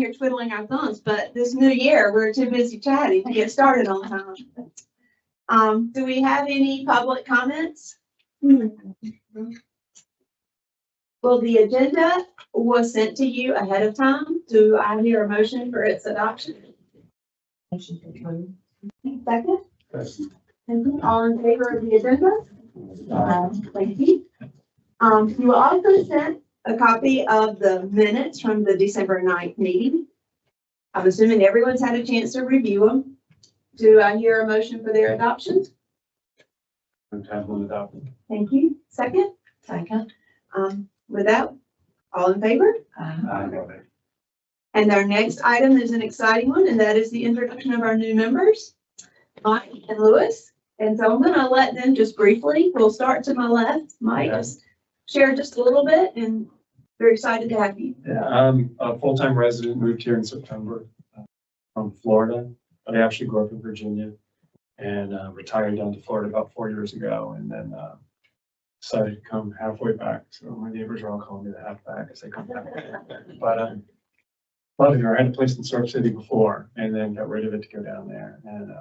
here twiddling our thumbs, but this new year, we're too busy chatting to get started on time. Do we have any public comments? Well, the agenda was sent to you ahead of time. Do I hear a motion for its adoption? Second? All in favor of the agenda? Thank you. You also sent a copy of the minutes from the December 9th meeting. I'm assuming everyone's had a chance to review them. Do I hear a motion for their adoption? Thank you. Second? Second. With that, all in favor? And our next item is an exciting one, and that is the introduction of our new members, Mike and Lewis. And so I'm going to let them just briefly, we'll start to my left. Mike, just share just a little bit, and very excited to have you. Yeah, I'm a full-time resident, moved here in September from Florida, but I actually grew up in Virginia and retired down to Florida about 4 years ago, and then decided to come halfway back. So my neighbors are all calling me the halfback as I come back. But loving her. I had a place in Surf City before, and then got rid of it to go down there. And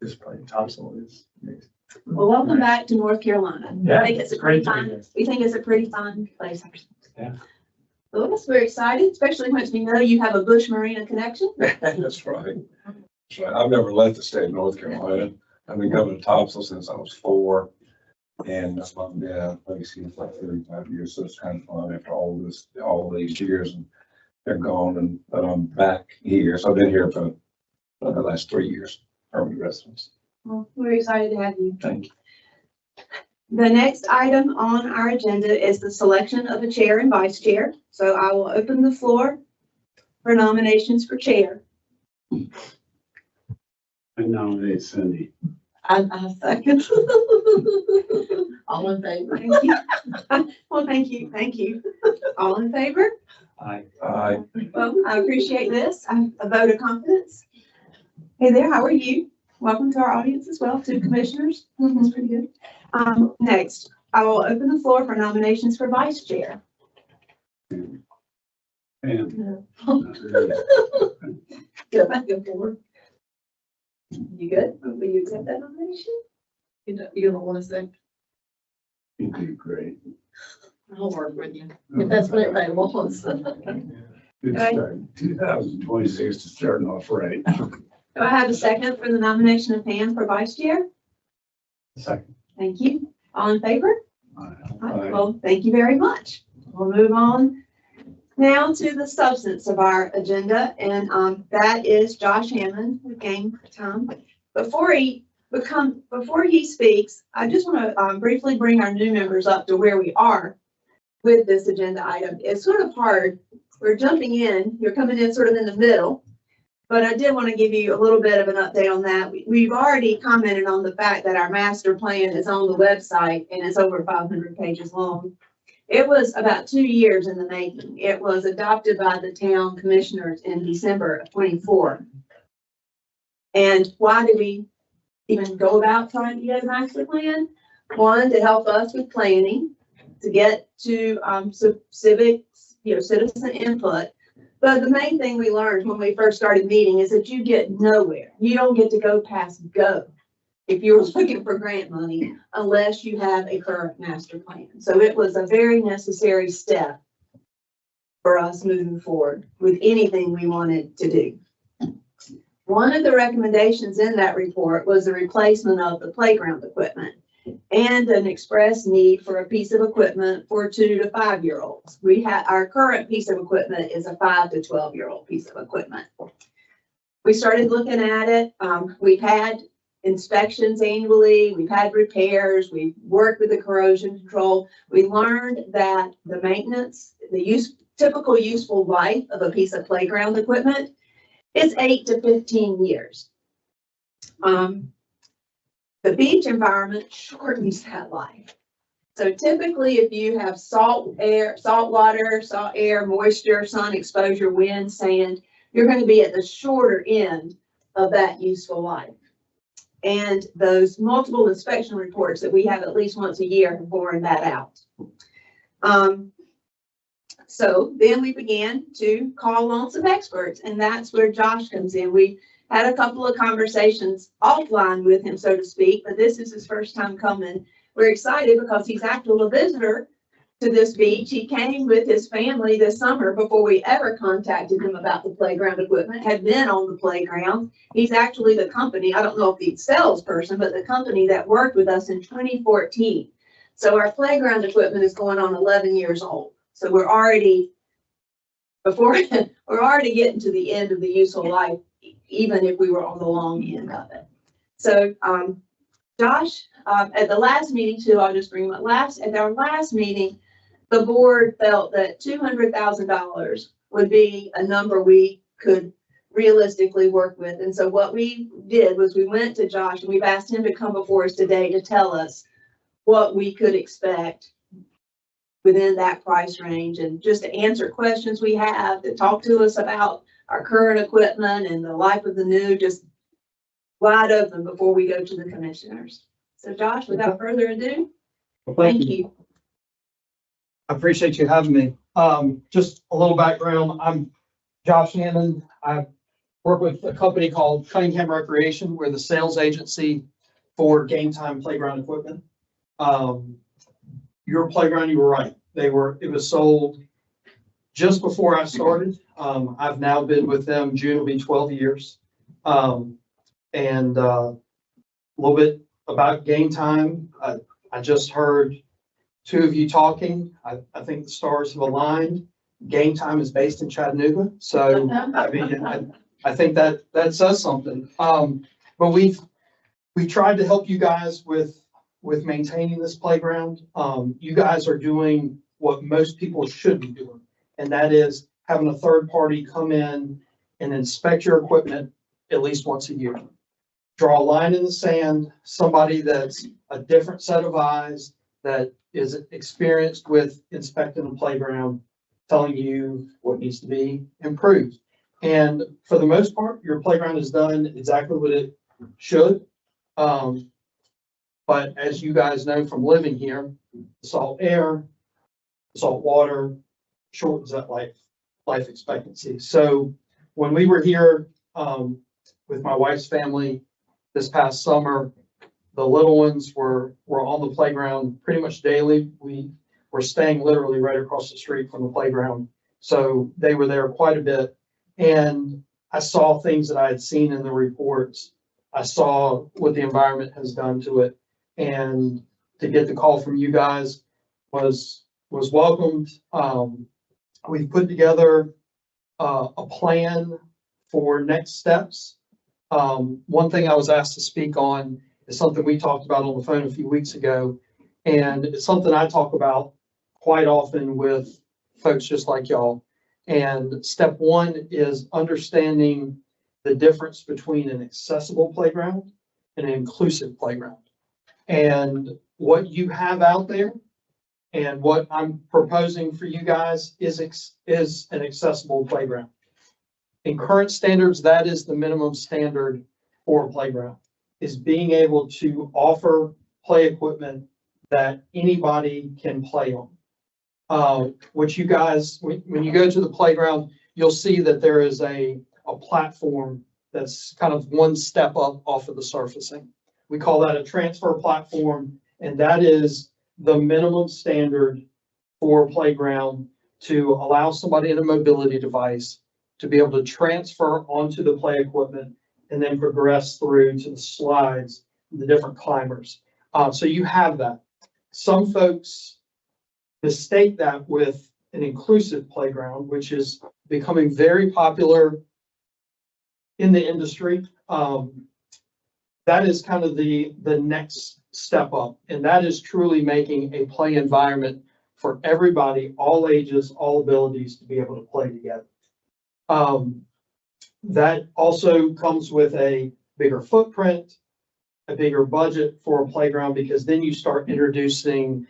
this place, Topsail, is amazing. Well, welcome back to North Carolina. Yeah, I think it's a pretty fun. We think it's a pretty fun place. Yeah. Lewis, we're excited, especially once we know you have a Bush Marina connection. That's right. That's right. I've never left the state of North Carolina. I've been coming to Topsail since I was 4. And that's my legacy for like 35 years. So it's kind of fun after all these years, and they're gone, but I'm back here. So I've been here for the last 3 years, permanent residence. Well, we're excited to have you. Thank you. The next item on our agenda is the selection of a chair and vice chair. So I will open the floor for nominations for chair. I nominate Cindy. I second. All in favor? Thank you. Well, thank you. Thank you. All in favor? Aye. Well, I appreciate this. A vote of confidence. Hey there, how are you? Welcome to our audience as well, two commissioners. That's pretty good. Next, I will open the floor for nominations for vice chair. And Go back and forth. You good? Will you accept that nomination? You don't want to say, you do great. I'll work with you. If that's what everybody wants. Good start. 2026 is starting off right. Do I have a second for the nomination of Pam for vice chair? Second. Thank you. All in favor? Aye. Well, thank you very much. We'll move on now to the substance of our agenda, and that is Josh Hammond with Game Time. Before he speaks, I just want to briefly bring our new members up to where we are with this agenda item. It's sort of hard. We're jumping in. You're coming in sort of in the middle, but I did want to give you a little bit of an update on that. We've already commented on the fact that our master plan is on the website and it's over 500 pages long. It was about 2 years in the making. It was adopted by the town commissioners in December of 24. And why do we even go about trying to get a master plan? One, to help us with planning, to get to civics, citizen input. But the main thing we learned when we first started meeting is that you get nowhere. You don't get to go past go if you're looking for grant money unless you have a current master plan. So it was a very necessary step for us moving forward with anything we wanted to do. One of the recommendations in that report was the replacement of the playground equipment and an express need for a piece of equipment for 2 to 5 year olds. Our current piece of equipment is a 5 to 12-year-old piece of equipment. We started looking at it. We've had inspections annually. We've had repairs. We've worked with the corrosion control. We learned that the maintenance, typical useful life of a piece of playground equipment is 8 to 15 years. The beach environment shortens that life. So typically, if you have salt water, salt air, moisture, sun exposure, wind, sand, you're going to be at the shorter end of that useful life. And those multiple inspection reports that we have at least once a year have borne that out. So then we began to call on some experts, and that's where Josh comes in. We had a couple of conversations offline with him, so to speak, but this is his first time coming. We're excited because he's actually a visitor to this beach. He came with his family this summer before we ever contacted him about the playground equipment, had been on the playground. He's actually the company, I don't know if he's a salesperson, but the company that worked with us in 2014. So our playground equipment is going on 11 years old. So we're already getting to the end of the useful life, even if we were on the long end of it. So, Josh, at the last meeting too, I'll just bring him up at our last meeting, the board felt that $200,000 would be a number we could realistically work with. And so what we did was we went to Josh and we've asked him to come before us today to tell us what we could expect within that price range, and just to answer questions we have, to talk to us about our current equipment and the life of the new, just wide open before we go to the commissioners. So Josh, without further ado, Well, thank you. I appreciate you having me. Just a little background. I'm Josh Hammond. I work with a company called Cunningham Recreation. We're the sales agency for Game Time playground equipment. Your playground, you were right. It was sold just before I started. I've now been with them, June will be 12 years. And a little bit about Game Time. I just heard two of you talking. I think the stars have aligned. Game Time is based in Chattanooga. So I mean, I think that says something. But we tried to help you guys with maintaining this playground. You guys are doing what most people should be doing, and that is having a third party come in and inspect your equipment at least once a year. Draw a line in the sand, somebody that's a different set of eyes, that is experienced with inspecting the playground, telling you what needs to be improved. And for the most part, your playground has done exactly what it should. But as you guys know from living here, the salt air, the salt water shortens that life expectancy. So when we were here with my wife's family this past summer, the little ones were on the playground pretty much daily. We were staying literally right across the street from the playground. So they were there quite a bit. And I saw things that I had seen in the reports. I saw what the environment has done to it. And to get the call from you guys was welcomed. We've put together a plan for next steps. One thing I was asked to speak on is something we talked about on the phone a few weeks ago. And it's something I talk about quite often with folks just like y'all. And step one is understanding the difference between an accessible playground and an inclusive playground. And what you have out there and what I'm proposing for you guys is an accessible playground. In current standards, that is the minimum standard for a playground, is being able to offer play equipment that anybody can play on. Which you guys, when you go to the playground, you'll see that there is a platform that's kind of one step up off of the surfacing. We call that a transfer platform, and that is the minimum standard for a playground to allow somebody in a mobility device to be able to transfer onto the play equipment and then progress through to the slides, the different climbers. So you have that. Some folks mistake that with an inclusive playground, which is becoming very popular in the industry. That is kind of the next step up, and that is truly making a play environment for everybody, all ages, all abilities, to be able to play together. That also comes with a bigger footprint, a bigger budget for a playground, because then you start introducing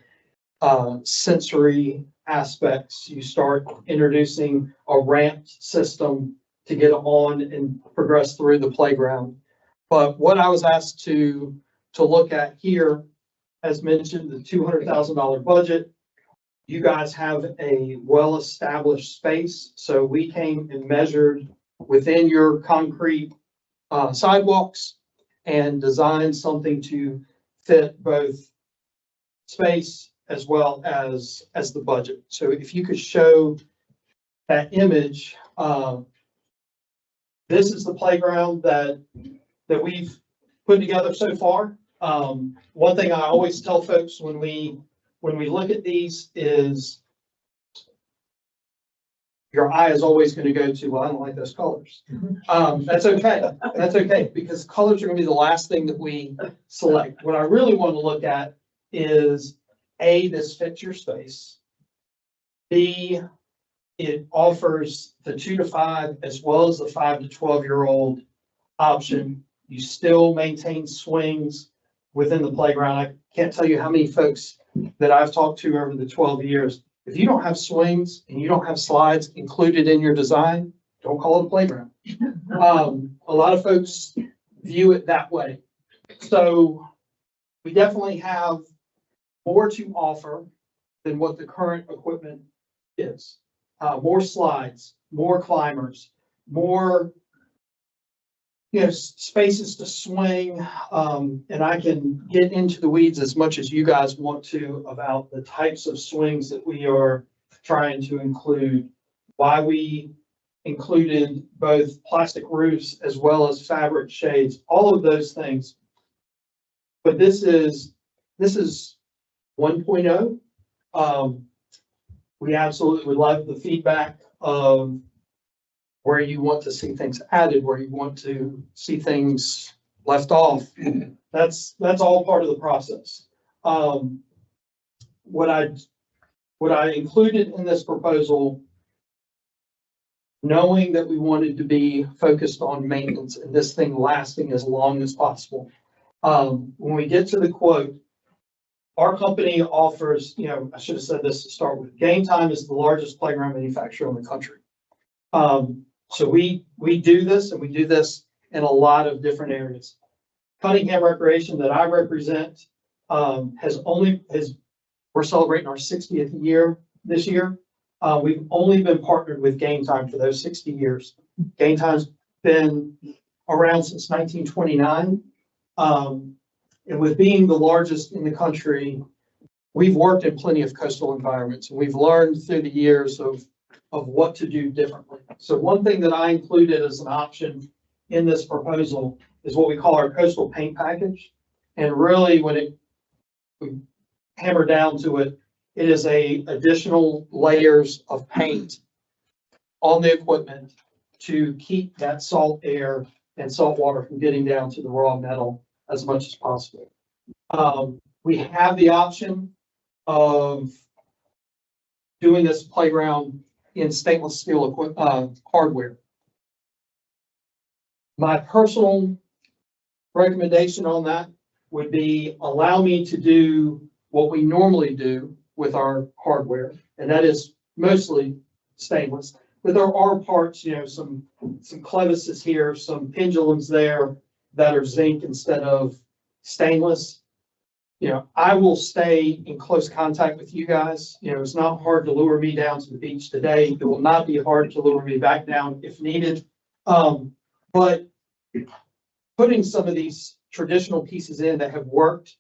sensory aspects. You start introducing a ramped system to get them on and progress through the playground. But what I was asked to look at here, as mentioned, the $200,000 budget. you guys have a well-established space, so we came and measured within your concrete sidewalks and designed something to fit both space as well as the budget. So if you could show that image, this is the playground that we've put together so far. One thing I always tell folks when we look at these is your eye is always going to go to, well, I don't like those colors. That's okay. That's okay, because colors are going to be the last thing that we select. What I really want to look at is A, this fits your space. B, it offers the 2 to 5 as well as the 5 to 12-year-old option. You still maintain swings within the playground. I can't tell you how many folks that I've talked to over the 12 years. If you don't have swings and you don't have slides included in your design, don't call it a playground. A lot of folks view it that way. So we definitely have more to offer than what the current equipment is. More slides, more climbers, more spaces to swing, and I can get into the weeds as much as you guys want to about the types of swings that we are trying to include, why we included both plastic roofs as well as fabric shades, all of those things. But this is 1.0. We absolutely would love the feedback of where you want to see things added, where you want to see things left off. That's all part of the process. What I included in this proposal, knowing that we wanted to be focused on maintenance and this thing lasting as long as possible. When we get to the quote, our company offers, I should have said this to start with, Game Time is the largest playground manufacturer in the country. So we do this, and we do this in a lot of different areas. Cunningham Recreation that I represent we're celebrating our 60th year this year. We've only been partnered with Game Time for those 60 years. Game Time's been around since 1929. And with being the largest in the country, we've worked in plenty of coastal environments, and we've learned through the years of what to do differently. So one thing that I included as an option in this proposal is what we call our coastal paint package. And really when we hammer down to it, it is a additional layers of paint on the equipment to keep that salt air and salt water from getting down to the raw metal as much as possible. We have the option of doing this playground in stainless steel hardware. My personal recommendation on that would be allow me to do what we normally do with our hardware, and that is mostly stainless. But there are parts, some clevises here, some pendulums there that are zinc instead of stainless. I will stay in close contact with you guys. It's not hard to lure me down to the beach today. It will not be hard to lure me back down if needed. But putting some of these traditional pieces in that have worked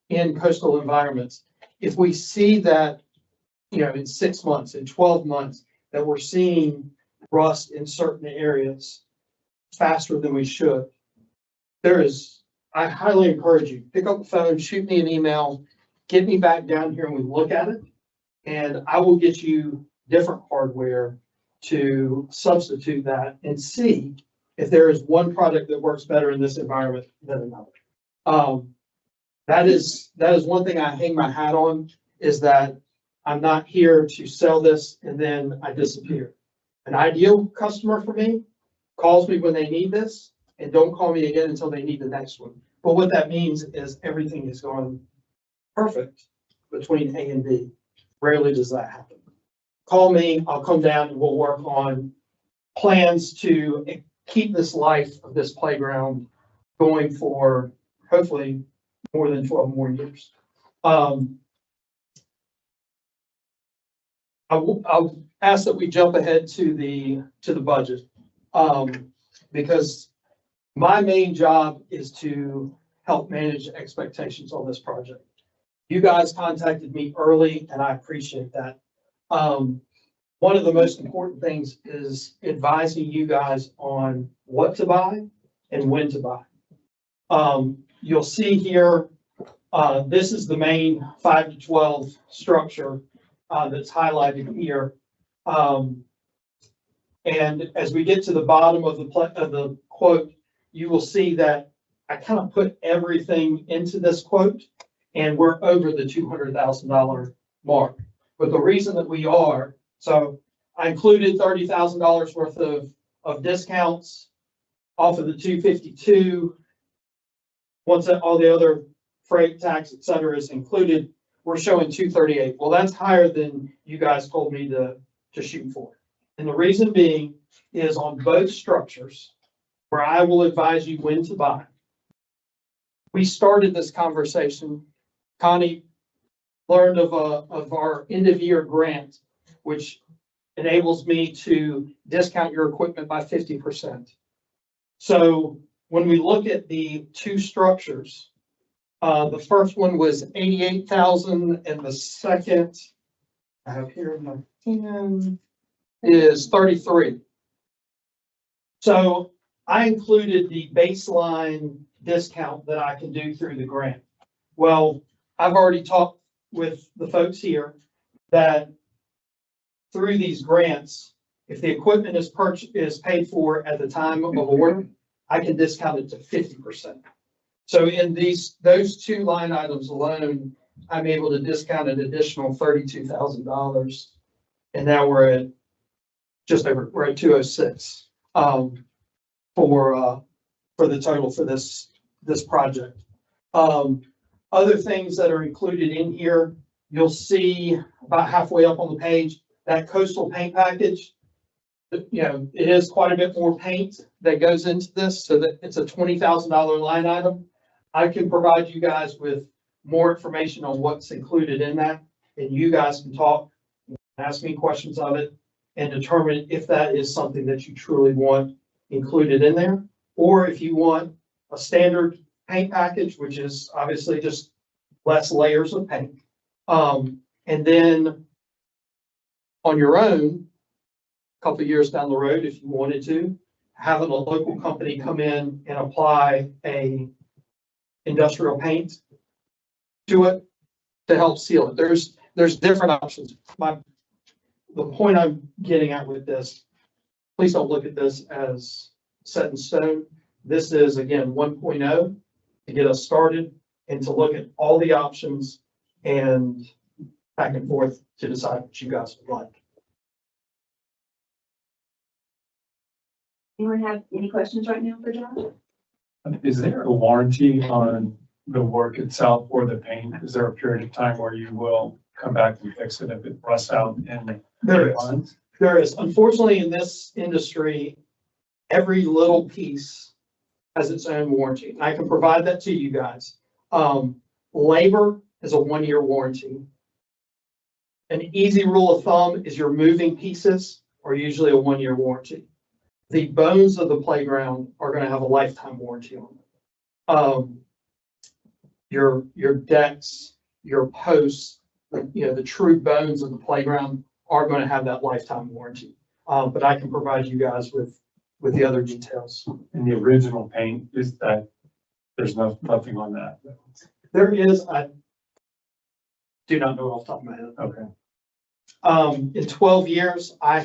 in coastal environments, if we see that, in 6 months, in 12 months, that we're seeing rust in certain areas faster than we should, I highly encourage you, pick up the phone, shoot me an email, get me back down here and we look at it. And I will get you different hardware to substitute that and see if there is one product that works better in this environment than another. That is one thing I hang my hat on, is that I'm not here to sell this and then I disappear. An ideal customer for me calls me when they need this and don't call me again until they need the next one. But what that means is everything is going perfect between A and B. Rarely does that happen. Call me, I'll come down and we'll work on plans to keep this life of this playground going for hopefully more than 12 more years. I'll ask that we jump ahead to the budget. Because my main job is to help manage expectations on this project. You guys contacted me early and I appreciate that. One of the most important things is advising you guys on what to buy and when to buy. You'll see here, this is the main 5 to 12 structure that's highlighted here. And as we get to the bottom of the quote, you will see that I kind of put everything into this quote and we're over the $200,000 mark. But the reason that we are, so I included $30,000 worth of discounts off of the 252. Once all the other freight, tax, et cetera, is included, we're showing 238. Well, that's higher than you guys told me to shoot for. And the reason being is on both structures where I will advise you when to buy. We started this conversation. Connie learned of our end of year grant, which enables me to discount your equipment by 50%. So when we look at the two structures, the first one was 88,000 and the second I have here in my pen is 33. So I included the baseline discount that I can do through the grant. Well, I've already talked with the folks here that through these grants, if the equipment is paid for at the time of award, I can discount it to 50%. So in those two line items alone, I'm able to discount an additional $32,000. And now we're at we're at 206 for the total for this project. Other things that are included in here, you'll see about halfway up on the page, that coastal paint package. You know, it is quite a bit more paint that goes into this, so that it's a $20,000 line item. I can provide you guys with more information on what's included in that, and you guys can talk, ask me questions of it, and determine if that is something that you truly want included in there, or if you want a standard paint package, which is obviously just less layers of paint. And then on your own, a couple of years down the road, if you wanted to, having a local company come in and apply a industrial paint to it to help seal it. There's different options. The point I'm getting at with this, please don't look at this as set in stone. This is, again, 1.0 to get us started and to look at all the options and back and forth to decide what you guys would like. Anyone have any questions right now for Josh? Is there a warranty on the work itself or the paint? Is there a period of time where you will come back and fix it if it rusts out in There is. months? There is. Unfortunately, in this industry, every little piece has its own warranty. I can provide that to you guys. Labor is a 1-year warranty. An easy rule of thumb is your moving pieces are usually a 1-year warranty. The bones of the playground are going to have a lifetime warranty on them. Your decks, your posts, the true bones of the playground are going to have that lifetime warranty. But I can provide you guys with the other details. And the original paint, is that there's nothing on that? There is, I do not know off the top of my head. Okay. In 12 years, I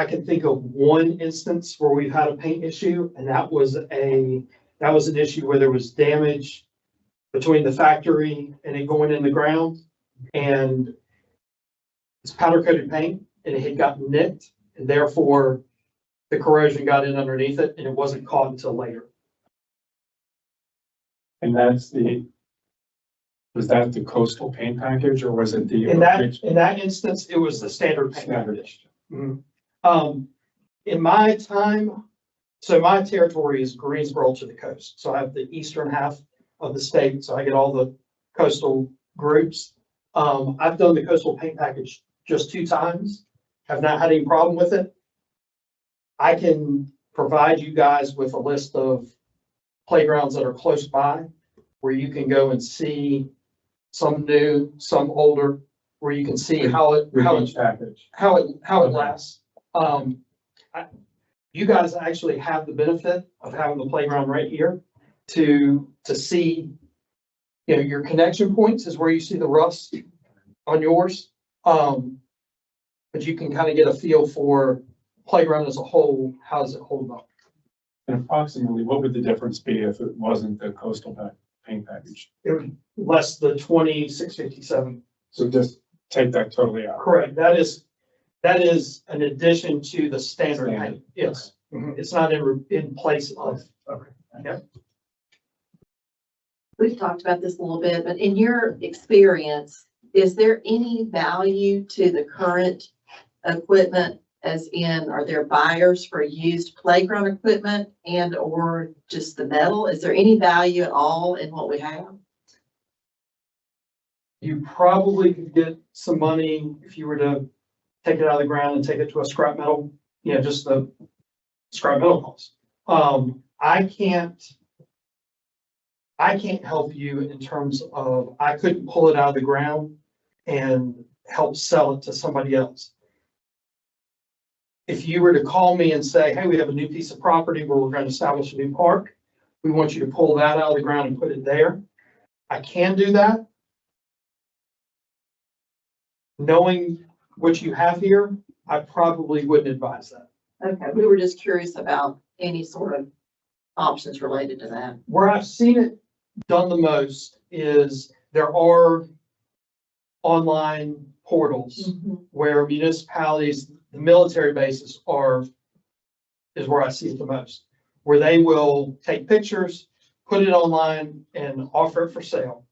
can think of one instance where we've had a paint issue, and that was an issue where there was damage between the factory and it going in the ground, and it's powder coated paint, and it had gotten nicked, and therefore the corrosion got in underneath it, and it wasn't caught until later. And was that the coastal paint package or was it the? In that instance, it was the standard paint package. Mhm. In my time, so my territory is Greensboro to the coast. So I have the eastern half of the state. So I get all the coastal groups. I've done the coastal paint package just 2 times, have not had any problem with it. I can provide you guys with a list of playgrounds that are close by where you can go and see some new, some older, where you can see how it Package. lasts. You guys actually have the benefit of having the playground right here to see, you know, your connection points is where you see the rust on yours. But you can kind of get a feel for playground as a whole, how does it hold up? And approximately, what would the difference be if it wasn't the coastal paint package? It would less the 2657. So just take that totally out. Correct. That is an addition to the standard height. Yes. It's not in place of. Okay. We've talked about this a little bit, but in your experience, is there any value to the current equipment? As in, are there buyers for used playground equipment and or just the metal? Is there any value at all in what we have? You probably could get some money if you were to take it out of the ground and take it to a scrap metal, you know, just the scrap metal cost. I can't help you in terms of, I couldn't pull it out of the ground and help sell it to somebody else. If you were to call me and say, hey, we have a new piece of property where we're going to establish a new park, we want you to pull that out of the ground and put it there. I can do that. Knowing what you have here, I probably wouldn't advise that. Okay, we were just curious about any sort of options related to that. Where I've seen it done the most is there are online portals where municipalities, the military bases is where I see it the most, where they will take pictures, put it online and offer it for sale.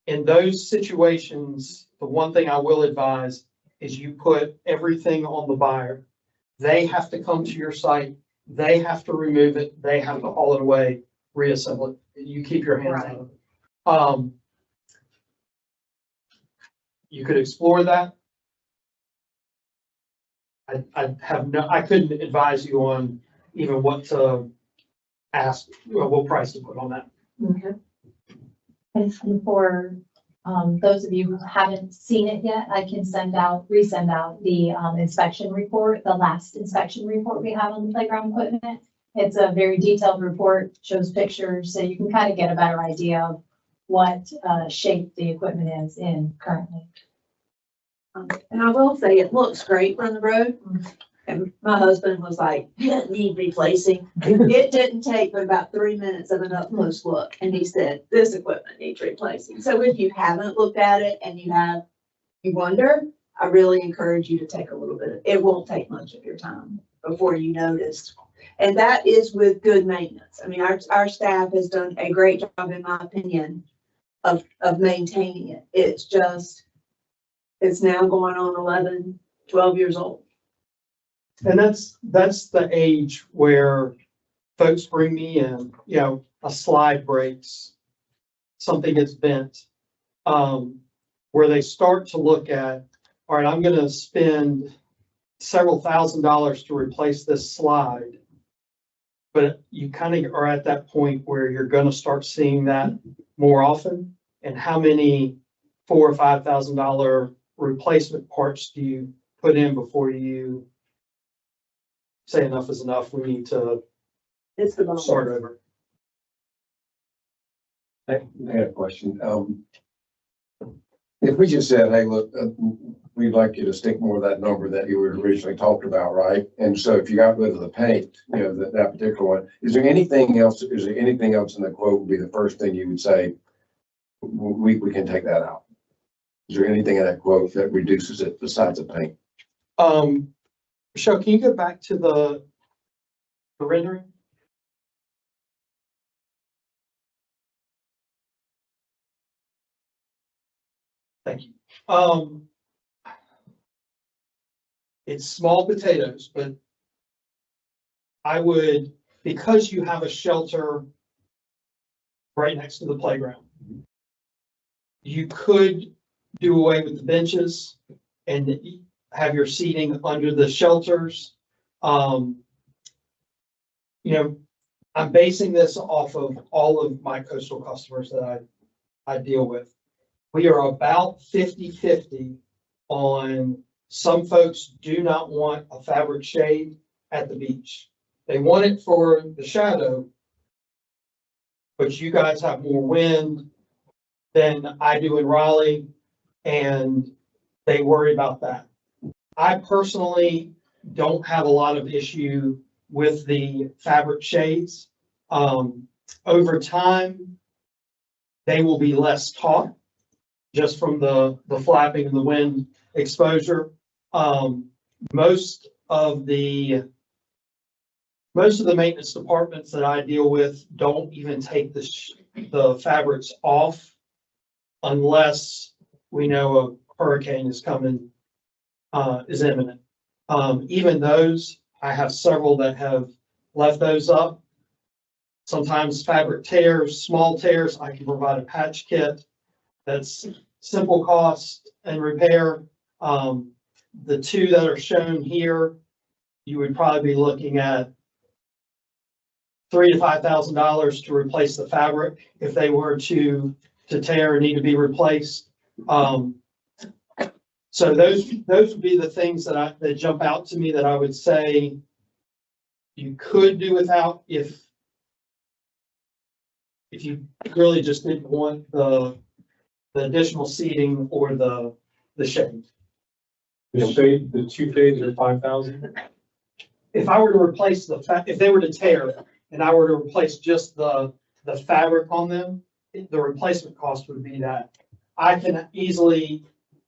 In those situations, the one thing I will advise is you put everything on the buyer. They have to come to your site. They have to remove it. They have to haul it away, reassemble it. You keep your hands out of it. You could explore that. I couldn't advise you on even what to ask, what price to put on that. Okay. And for those of you who haven't seen it yet, I can resend out the inspection report, the last inspection report we have on the playground equipment. It's a very detailed report, shows pictures, so you can kind of get a better idea of what shape the equipment is in currently. And I will say it looks great from the road. And my husband was like, it need replacing. It didn't take but about 3 minutes of an up close look. And he said, this equipment needs replacing. So if you haven't looked at it and you wonder, I really encourage you to take a little bit. It won't take much of your time before you notice. And that is with good maintenance. I mean, our staff has done a great job, in my opinion, of maintaining it. It's now going on 11, 12 years old. And that's the age where folks bring me in, you know, a slide breaks, something gets bent, where they start to look at, all right, I'm going to spend several $1,000s to replace this slide. But you kind of are at that point where you're going to start seeing that more often. And how many $4,000 or $5,000 replacement parts do you put in before you say enough is enough? We need to start over. I had a question. If we just said, hey, look, we'd like you to stick more of that number that you had originally talked about, right? And so if you got rid of the paint, you know, that particular one, is there anything else in the quote would be the first thing you would say, we can take that out? Is there anything in that quote that reduces it besides the paint? Michelle, can you go back to the rendering? Thank you. It's small potatoes, but I would, because you have a shelter right next to the playground, you could do away with the benches and have your seating under the shelters. You know, I'm basing this off of all of my coastal customers that I deal with. We are about 50-50 on some folks do not want a fabric shade at the beach. They want it for the shadow, but you guys have more wind than I do in Raleigh, and they worry about that. I personally don't have a lot of issue with the fabric shades. Over time, they will be less taut just from the flapping and the wind exposure. Most of the maintenance departments that I deal with don't even take the fabrics off unless we know a hurricane is coming, is imminent. Even those, I have several that have left those up. Sometimes fabric tears, small tears, I can provide a patch kit that's simple cost and repair. The two that are shown here, you would probably be looking at $3,000 to $5,000 to replace the fabric if they were to tear and need to be replaced. So those would be the things that jump out to me that I would say you could do without if you really just didn't want the additional seating or the shade. The two shades are 5,000? If I were to replace if they were to tear and I were to replace just the fabric on them, the replacement cost would be that. I can easily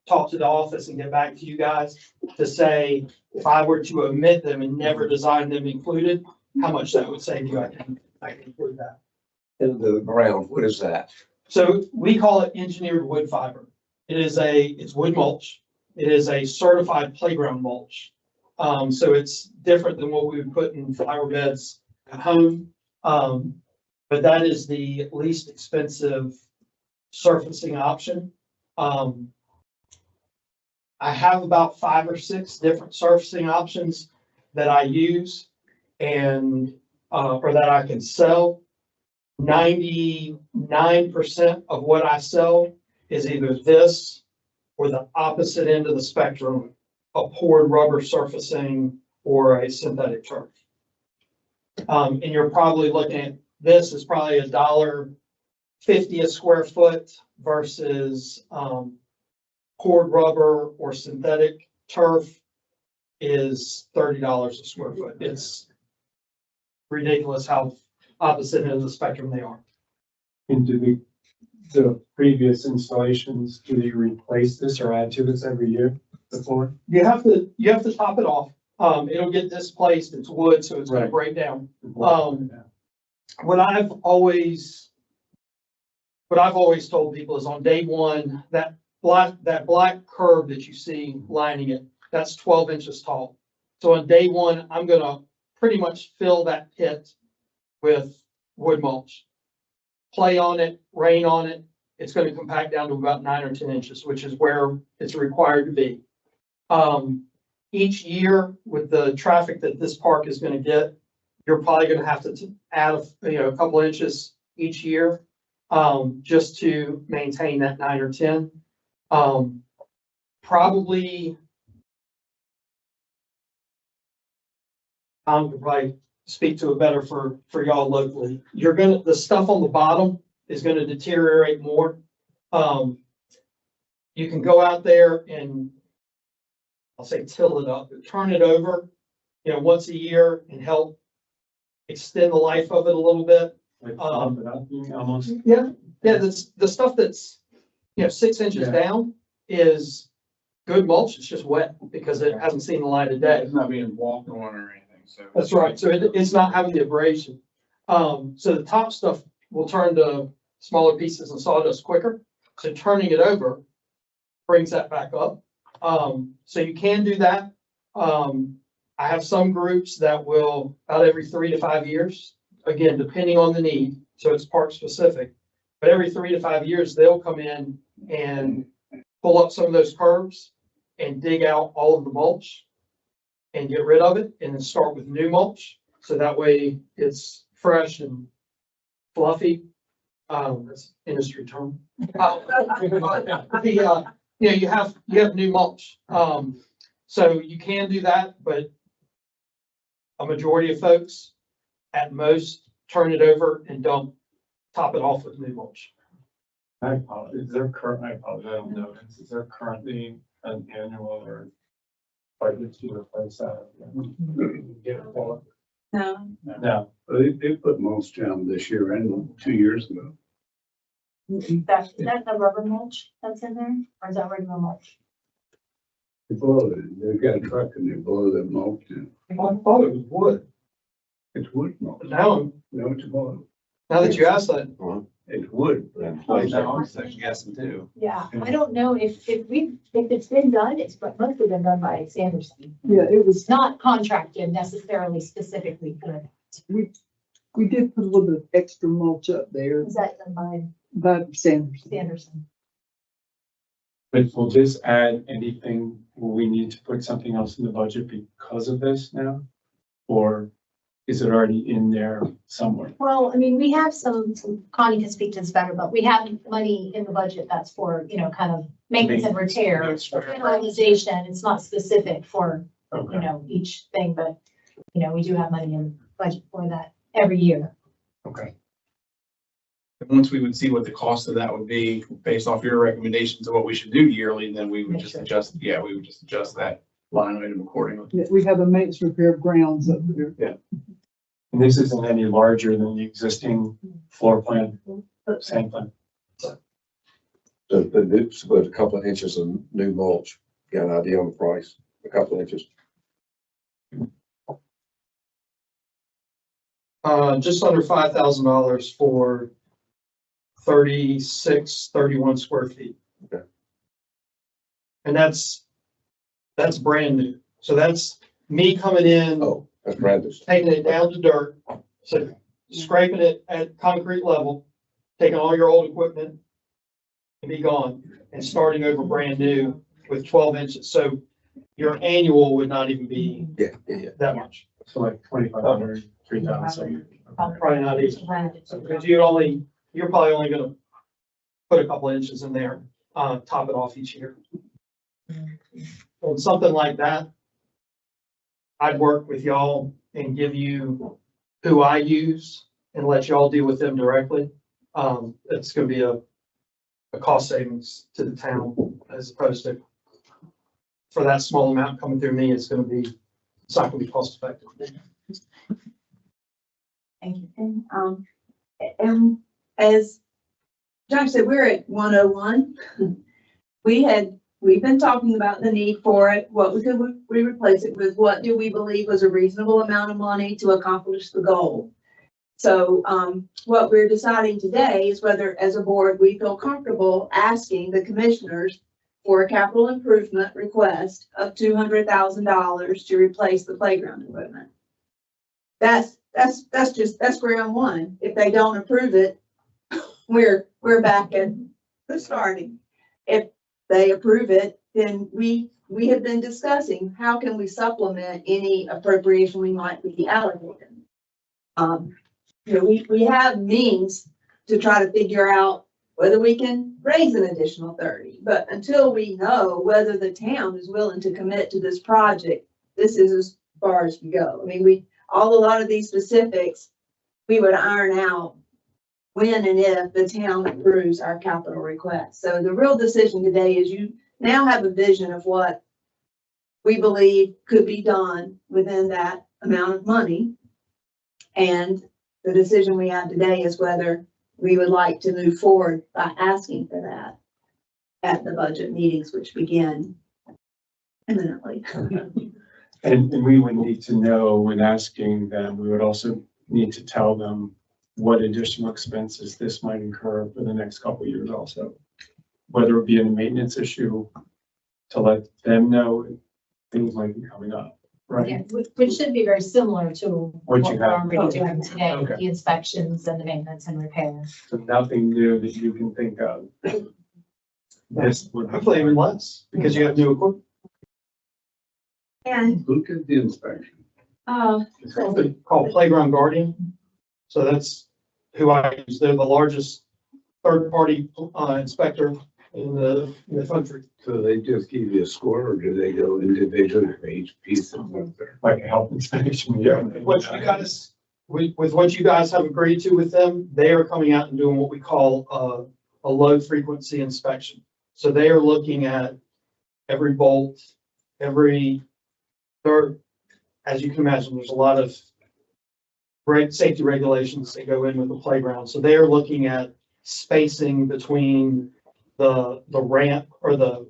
talk to the office and get back to you guys to say, if I were to omit them and never design them included, how much that would save you. I can include that. In the ground, what is that? So we call it engineered wood fiber. It's wood mulch. It is a certified playground mulch. So it's different than what we would put in flower beds at home. But that is the least expensive surfacing option. I have about 5 or 6 different surfacing options that I use and, or that I can sell. 99% of what I sell is either this or the opposite end of the spectrum, a poured rubber surfacing or a synthetic turf. And you're probably looking at this is probably $1.50 a square foot versus poured rubber or synthetic turf is $30 a square foot. It's ridiculous how opposite end of the spectrum they are. And do the previous installations, do you replace this or add to this every year, the floor? You have to top it off. It'll get displaced. It's wood, so it's going to break down. What I've always told people is on day one, that black curve that you see lining it, that's 12 inches tall. So on day one, I'm going to pretty much fill that pit with wood mulch. Play on it, rain on it, it's going to compact down to about 9 or 10 inches, which is where it's required to be. Each year with the traffic that this park is going to get, you're probably going to have to add a couple inches each year just to maintain that 9 or 10. Probably Tom could probably speak to it better for y'all locally. The stuff on the bottom is going to deteriorate more. You can go out there and I'll say till it up, turn it over, once a year and help extend the life of it a little bit. Like bump it up, almost. Yeah. The stuff that's 6 inches down is good mulch. It's just wet because it hasn't seen the light of day. It's not being walked on or anything, so. That's right. So it's not having the abrasion. So the top stuff will turn to smaller pieces of sawdust quicker. So turning it over brings that back up. So you can do that. I have some groups that will about every 3 to 5 years, again, depending on the need. So it's park specific, but every 3 to 5 years, they'll come in and pull up some of those curbs and dig out all of the mulch and get rid of it and then start with new mulch. So that way it's fresh and fluffy. That's industry term. You have new mulch. So you can do that, but a majority of folks at most turn it over and top it off with new mulch. I apologize, I apologize, I don't know, is there currently an annual or budget to replace that? Get it all? No. No, They put mulch down this year and 2 years ago. That's the rubber mulch that's in there, or is that regular mulch? They blow it. They've got a truck and they blow the mulch in. I thought it was wood. It's wood mulch. But now No, it's wood. that you asked that, It's wood. guessing too. Yeah, I don't know if it's been done, it's mostly been done by Sanderson. Yeah, it was, It's not contracted necessarily specifically for it. we did put a little bit of extra mulch up there Is that done by by Sanderson. Sanderson? but will this add anything, will we need to put something else in the budget because of this now? Or is it already in there somewhere? Well, I mean, we have some, Connie can speak to this better, but we have money in the budget that's for, kind of maintenance and repair. Organization, it's not specific for, Okay, each thing, but, we do have money in the budget for that every year. okay. And once we would see what the cost of that would be based off your recommendations of what we should do yearly, then we would just adjust, we would just adjust that line item accordingly. Yeah, we have a maintenance repair of grounds up there. And this isn't any larger than the existing floor plan, same plan? So it's about a couple of inches of new mulch. Got an idea on the price? A couple of inches. just under $5,000 for 31 square feet. Okay. And that's brand new. So that's me coming in, Oh, that's brand new. taking it down to dirt, so scraping it at concrete level, taking all your old equipment and be gone, and starting over brand new with 12 inches. So your annual would not even be Yeah. that much. So like 2,500, 3,000. Probably not even. Because you're probably only gonna put a couple inches in there, top it off each year. On something like that, I'd work with y'all and give you who I use and let y'all deal with them directly. It's gonna be a cost savings to the town as opposed to for that small amount coming through me, it's not gonna be cost effective. Thank you. And as Josh said, we're at 101. We've been talking about the need for it. What could we replace it with? What do we believe was a reasonable amount of money to accomplish the goal? So what we're deciding today is whether, as a board, we feel comfortable asking the commissioners for a capital improvement request of $200,000 to replace the playground equipment. That's ground one. If they don't approve it, we're back at the starting. If they approve it, then we have been discussing how can we supplement any appropriation we might be allocated. We have means to try to figure out whether we can raise an additional 30, but until we know whether the town is willing to commit to this project, this is as far as we go. I mean, a lot of these specifics, we would iron out when and if the town approves our capital request. So the real decision today is you now have a vision of what we believe could be done within that amount of money. And the decision we have today is whether we would like to move forward by asking for that at the budget meetings, which begin imminently. And we would need to know when asking them, we would also need to tell them what additional expenses this might incur for the next couple of years also. Whether it be a maintenance issue, to let them know things might be coming up, right? Yeah, which should be very similar to What what you we're have. already doing today, Okay. the inspections and the maintenance and repair. So nothing new that you can think of. Yes. hopefully even less, because you have new equipment. And, Look at the inspection. It's something called Playground Guardian. So that's who I use. They're the largest third-party inspector in the country. So they just give you a score, or do they go individually for each piece that's up there? Like a health inspection. What you guys, with what you guys have agreed to with them, they are coming out and doing what we call a low frequency inspection. So they are looking at every bolt, as you can imagine, there's a lot of safety regulations that go in with the playground. So they are looking at spacing between the ramp or the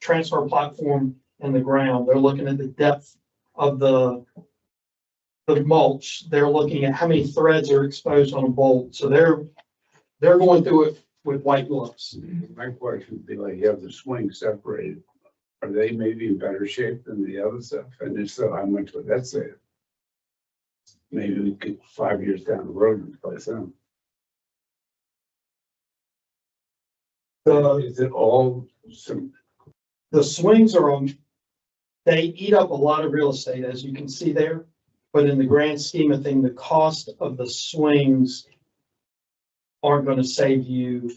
transfer platform and the ground. They're looking at the depth of the mulch. They're looking at how many threads are exposed on a bolt. So they're going through it with white gloves. My question would be like, you have the swing separated. Are they maybe in better shape than the other stuff? And if so, how much would that save? Maybe we could 5 years down the road replace them. Is it all some, The swings are they eat up a lot of real estate, as you can see there. But in the grand scheme of things, the cost of the swings aren't going to save you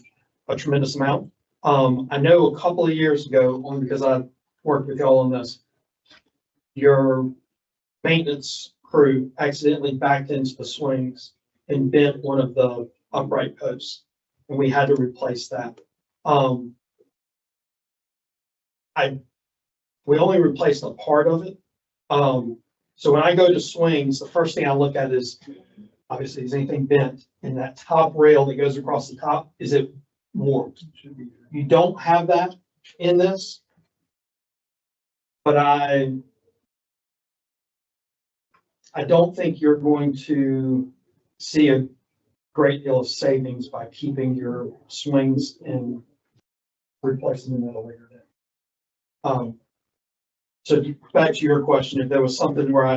a tremendous amount. I know a couple of years ago, only because I worked with y'all on this, your maintenance crew accidentally backed into the swings and bent one of the upright posts, and we had to replace that. We only replaced a part of it. So when I go to swings, the first thing I look at is, obviously, is anything bent? And that top rail that goes across the top, is it warped? You don't have that in this. But I don't think you're going to see a great deal of savings by keeping your swings and replacing them at a later date. So back to your question, if there was something where I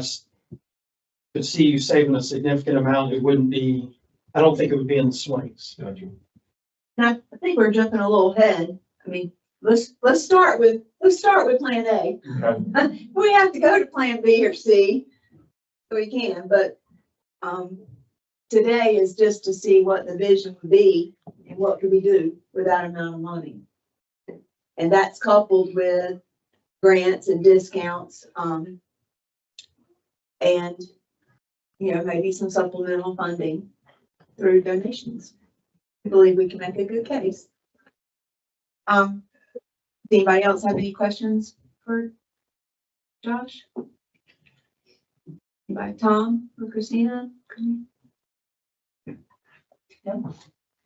could see you saving a significant amount, it wouldn't be, I don't think it would be in the swings. and I think we're jumping a little ahead. I mean, let's start with plan A. Okay. We have to go to plan B or C, so we can, but, today is just to see what the vision would be and what could we do with that amount of money. And that's coupled with grants and discounts, and, maybe some supplemental funding through donations. I believe we can make a good case. Does anybody else have any questions for Josh? Anybody, Tom or Christina? And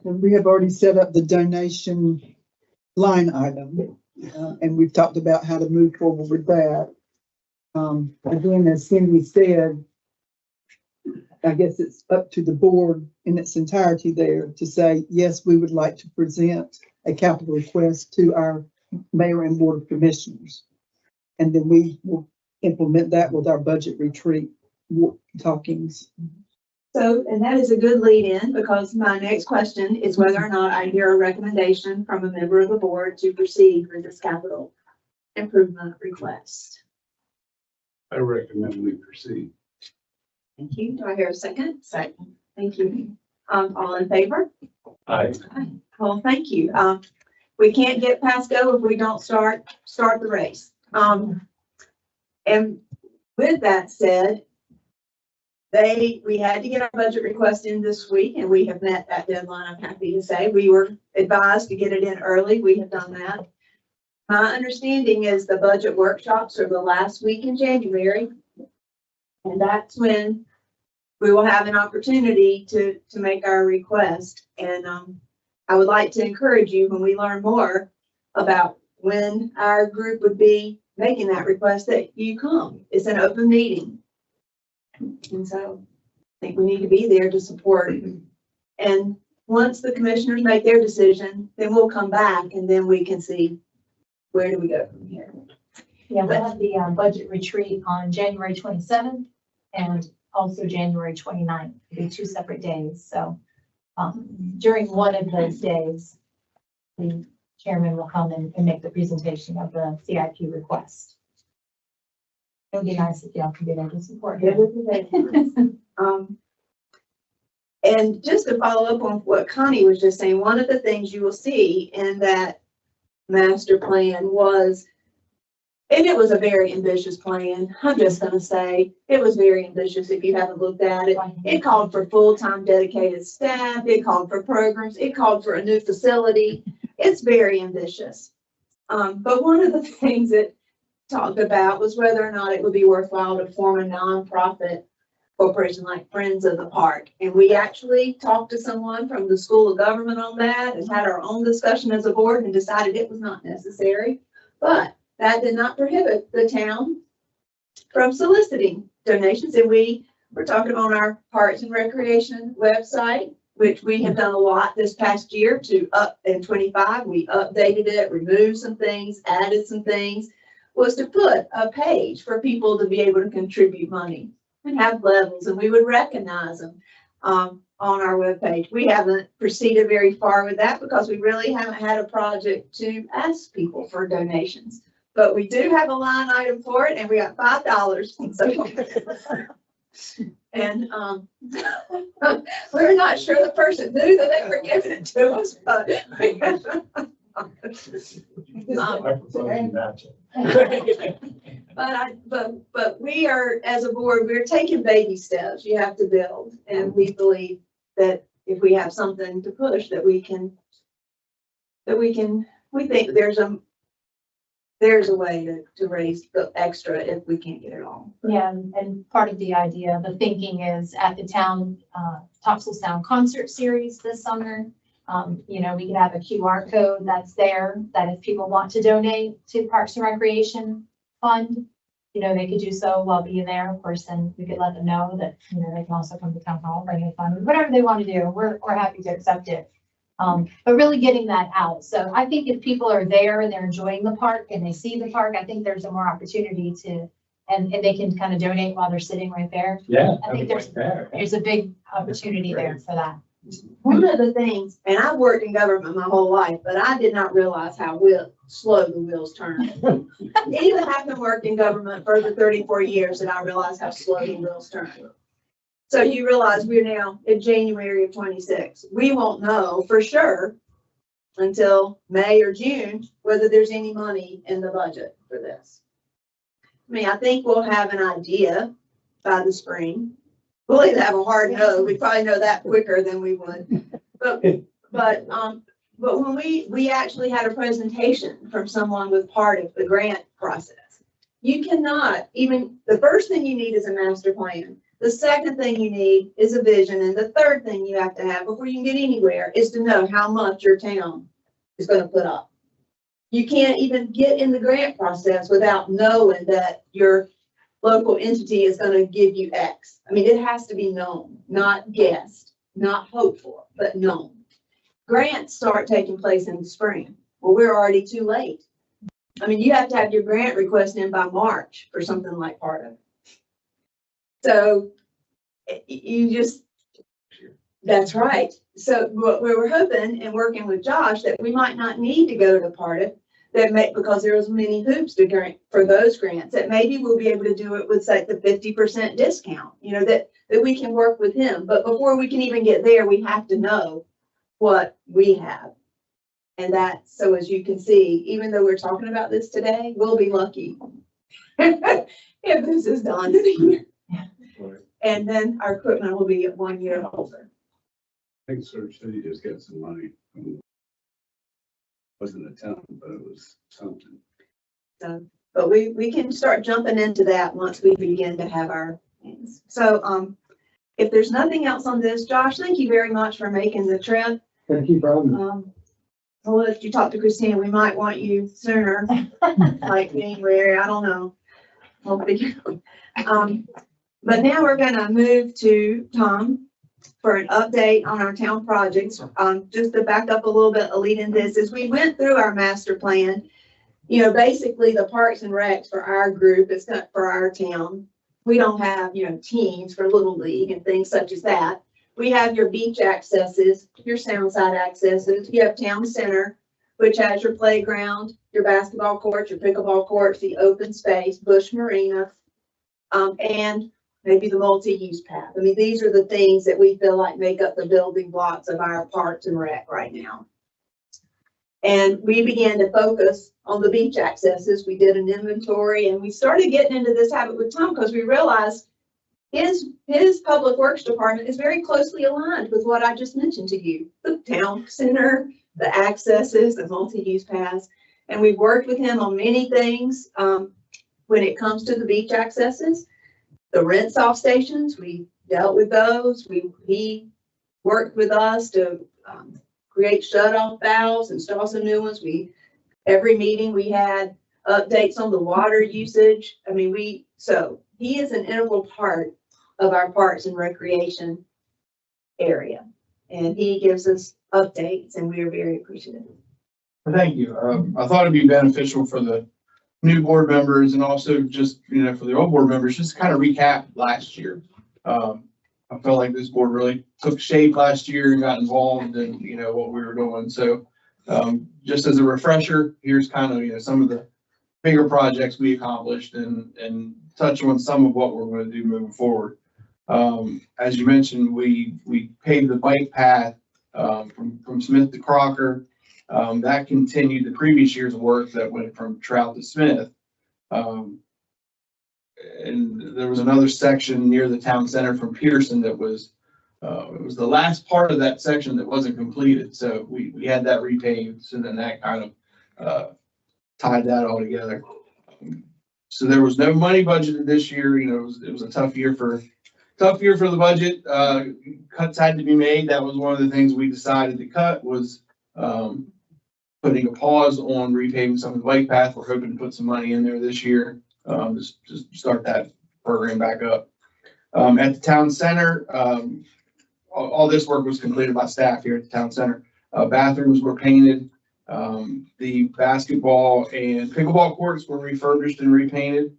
we have already set up the donation line item, and we've talked about how to move forward with that. Again, as Cindy said, I guess it's up to the board in its entirety there to say, yes, we would like to present a capital request to our mayor and board of commissioners. And then we will implement that with our budget retreat talkings. So, and that is a good lead in, because my next question is whether or not I hear a recommendation from a member of the board to proceed with this capital improvement request. I recommend we proceed. Thank you. Do I hear a second? Second. Thank you. All in favor? Aye. Aye. Well, thank you. We can't get past go if we don't start the race. And with that said, we had to get our budget request in this week, and we have met that deadline. I'm happy to say we were advised to get it in early. We have done that. My understanding is the budget workshops are the last week in January, and that's when we will have an opportunity to make our request. And I would like to encourage you, when we learn more about when our group would be making that request, that you come. It's an open meeting. And so I think we need to be there to support. And once the commissioners make their decision, then we'll come back and then we can see where do we go from here. Yeah, we'll have the budget retreat on January 27th and also January 29th. It'll be 2 separate days. So during one of those days, the chairman will come and make the presentation of the CIP request. It would be nice if y'all could get able to support It him. would be very nice. And just to follow up on what Connie was just saying, one of the things you will see in that master plan was, and it was a very ambitious plan. I'm just gonna say, it was very ambitious if you haven't looked at it. It called for full-time dedicated staff. It called for programs. It called for a new facility. It's very ambitious. But one of the things it talked about was whether or not it would be worthwhile to form a nonprofit corporation like Friends of the Park. And we actually talked to someone from the School of Government on that and had our own discussion as a board and decided it was not necessary. But that did not prohibit the town from soliciting donations. And we were talking on our Parks and Recreation website, which we have done a lot this past year to up in 25. We updated it, removed some things, added some things, was to put a page for people to be able to contribute money and have levels, and we would recognize them on our webpage. We haven't proceeded very far with that because we really haven't had a project to ask people for donations. But we do have a line item for it, and we got $5. So, and we're not sure the person knew that they were giving it to us, but but we are, as a board, we're taking baby steps. You have to build, and we believe that if we have something to push, that we think there's a way to raise the extra if we can't get it all. Yeah, and part of the idea, the thinking is at the town, Topsail Sound concert series this summer. We could have a QR code that's there, that if people want to donate to Parks and Recreation Fund, they could do so while being there. Of course, then we could let them know that, they can also come to town hall, bring a fund, whatever they want to do. We're happy to accept it. But really getting that out. So I think if people are there and they're enjoying the park and they see the park, I think there's a more opportunity to, and they can kind of donate while they're sitting right there. Yeah. I think there's a big opportunity there for that. One of the things, and I've worked in government my whole life, but I did not realize how slow the wheels turn. Even having worked in government for over 34 years, and I realized how slow the wheels turn. So you realize we're now in January of 26. We won't know for sure until May or June whether there's any money in the budget for this. I think we'll have an idea by the spring. We'll either have a hard no, we probably know that quicker than we would. But when we actually had a presentation from someone with part of the grant process, you cannot even, the first thing you need is a master plan. The second thing you need is a vision. And the third thing you have to have before you can get anywhere is to know how much your town is going to put up. You can't even get in the grant process without knowing that your local entity is going to give you X. It has to be known, not guessed, not hoped for, but known. Grants start taking place in the spring. Well, we're already too late. You have to have your grant request in by March for something like part of it. So that's right. So what we were hoping and working with Josh that we might not need to go to part of because there was many hoops to grant for those grants, that maybe we'll be able to do it with say the 50% discount, that we can work with him. But before we can even get there, we have to know what we have. And so as you can see, even though we're talking about this today, we'll be lucky if this is done in a year. And then our equipment will be 1 year older. I think Surge City just got some money. Wasn't a ton, but it was something. So, but we can start jumping into that once we begin to have our things. So, if there's nothing else on this, Josh, thank you very much for making the trip. Thank you, Brian. I'll let you talk to Christina. We might want you sooner, like January. I don't know. We'll figure it out. But now we're going to move to Tom for an update on our town projects. Just to back up a little bit, lead in this, as we went through our master plan, basically the Parks and Recs for our group, it's not for our town. We don't have, teams for Little League and things such as that. We have your beach accesses, your sound side accesses. You have town center, which has your playground, your basketball courts, your pickleball courts, the open space, Bush Marina, and maybe the multi-use path. I mean, these are the things that we feel like make up the building blocks of our parks and rec right now. And we began to focus on the beach accesses. We did an inventory and we started getting into this habit with Tom because we realized his public works department is very closely aligned with what I just mentioned to you. The town center, the accesses, the multi-use paths. And we've worked with him on many things when it comes to the beach accesses. The rinse-off stations, we dealt with those. He worked with us to create shut-off valves, install some new ones. Every meeting we had updates on the water usage. I mean, so he is an integral part of our parks and recreation area. And he gives us updates and we are very appreciative. Thank you. I thought it'd be beneficial for the new board members and also just, for the old board members, just to kind of recap last year. I felt like this board really took shape last year and got involved in, what we were doing. So just as a refresher, here's kind of, some of the bigger projects we accomplished and touch on some of what we're going to do moving forward. As you mentioned, we paved the bike path from Smith to Crocker. That continued the previous year's work that went from Trout to Smith. And there was another section near the town center from Pearson that was, it was the last part of that section that wasn't completed. So we had that repaved. So then that kind of tied that all together. So there was no money budgeted this year. It was a tough year for the budget. Cuts had to be made. That was one of the things we decided to cut was putting a pause on repaving some of the bike path. We're hoping to put some money in there this year. Just start that program back up. At the town center, all this work was completed by staff here at the town center. Bathrooms were painted. The basketball and pickleball courts were refurbished and repainted.